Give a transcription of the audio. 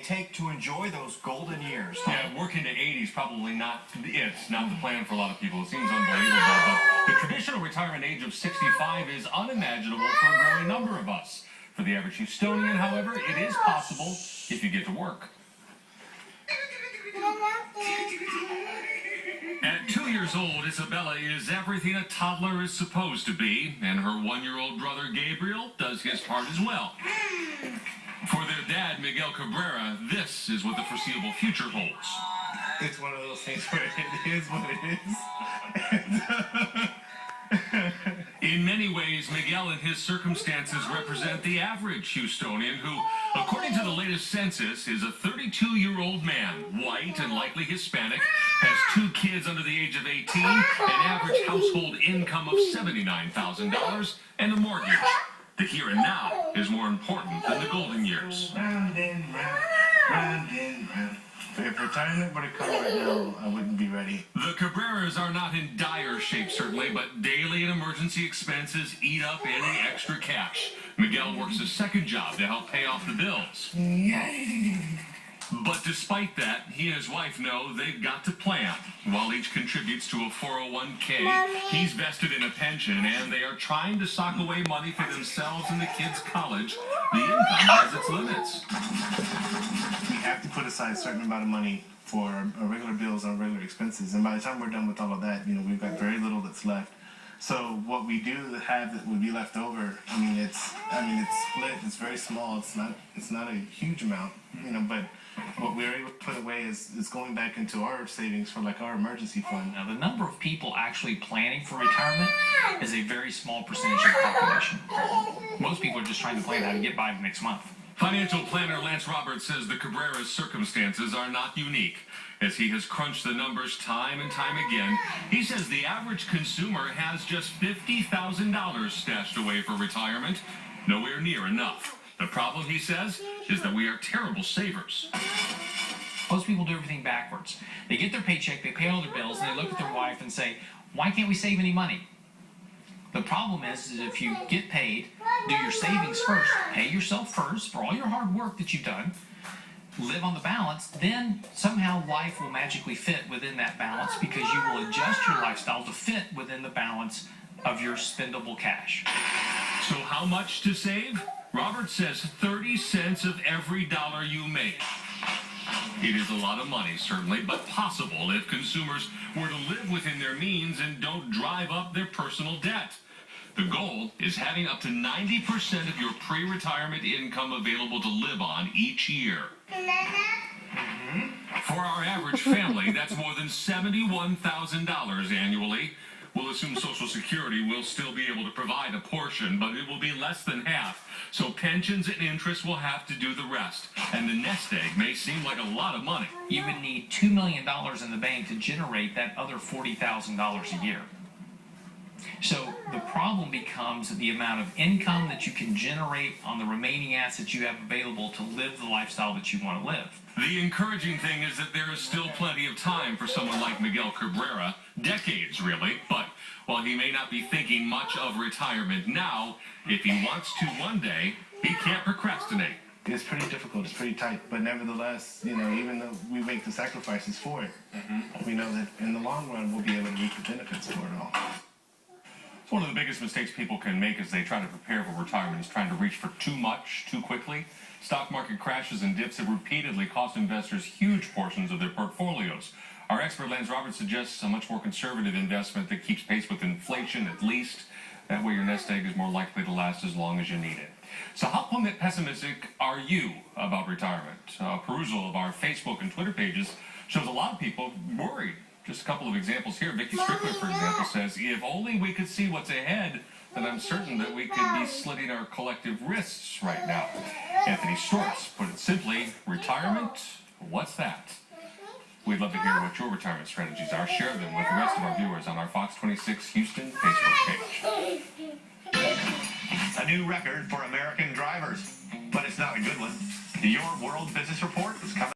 take to enjoy those golden years. Yeah, working to 80 is probably not the plan for a lot of people. It seems unbelievable, but the traditional retirement age of 65 is unimaginable for a growing number of us. For the average Houstonian, however, it is possible if you get to work. At 2 years old, Isabella is everything a toddler is supposed to be, and her 1-year-old brother Gabriel does his part as well. For their dad, Miguel Cabrera, this is what the foreseeable future holds. It's one of those things where it is what it is. In many ways, Miguel and his circumstances represent the average Houstonian who, according to the latest census, is a 32-year-old man, white and likely Hispanic, has 2 kids under the age of 18, an average household income of $79,000, and a mortgage. The here and now is more important than the golden years. Round and round, round and round. If retirement were to come right now, I wouldn't be ready. The Cabreras are not in dire shape, certainly, but daily and emergency expenses eat up any extra cash. Miguel works a second job to help pay off the bills. But despite that, he and his wife know they've got to plan. While each contributes to a 401k, he's vested in a pension, and they are trying to sock away money for themselves and the kids' college. The income has its limits. We have to put aside a certain amount of money for our regular bills and our regular expenses. And by the time we're done with all of that, we've got very little that's left. So what we do have that would be left over, it's split. It's very small. It's not a huge amount, but what we're able to put away is going back into our savings for like our emergency fund. Now, the number of people actually planning for retirement is a very small percentage of the population. Most people are just trying to plan how to get by the next month. Financial planner Lance Roberts says the Cabrera's circumstances are not unique. As he has crunched the numbers time and time again, he says the average consumer has just $50,000 stashed away for retirement. Nowhere near enough. The problem, he says, is that we are terrible savers. Most people do everything backwards. They get their paycheck, they pay all their bills, and they look at their wife and say, why can't we save any money? The problem is if you get paid, do your savings first, pay yourself first for all your hard work that you've done, live on the balance, then somehow life will magically fit within that balance because you will adjust your lifestyle to fit within the balance of your spendable cash. So how much to save? Robert says 30 cents of every dollar you make. It is a lot of money, certainly, but possible if consumers were to live within their means and don't drive up their personal debt. The goal is having up to 90% of your pre-retirement income available to live on each year. For our average family, that's more than $71,000 annually. We'll assume Social Security will still be able to provide a portion, but it will be less than half. So pensions and interest will have to do the rest. And the nest egg may seem like a lot of money. You would need $2 million in the bank to generate that other $40,000 a year. So the problem becomes the amount of income that you can generate on the remaining assets you have available to live the lifestyle that you want to live. The encouraging thing is that there is still plenty of time for someone like Miguel Cabrera, decades really, but while he may not be thinking much of retirement now, if he wants to one day, he can't procrastinate. It's pretty difficult, it's pretty tight, but nevertheless, even though we make the sacrifices for it, we know that in the long run we'll be able to reap the benefits for it all. It's one of the biggest mistakes people can make as they try to prepare for retirement is trying to reach for too much too quickly. Stock market crashes and dips have repeatedly cost investors huge portions of their portfolios. Our expert Lance Roberts suggests a much more conservative investment that keeps pace with inflation at least. That way your nest egg is more likely to last as long as you need it. So how pessimistic are you about retirement? Perusal of our Facebook and Twitter pages shows a lot of people worried. Just a couple of examples here. Vicky Strickland, for example, says, if only we could see what's ahead, then I'm certain that we could be slitting our collective wrists right now. Anthony Stortz put it simply, retirement, what's that? We'd love to hear what your retirement strategies are. Share them with the rest of our viewers on our Fox 26 Houston Facebook page. A new record for American drivers, but it's not a good one. Your World Business Report is coming.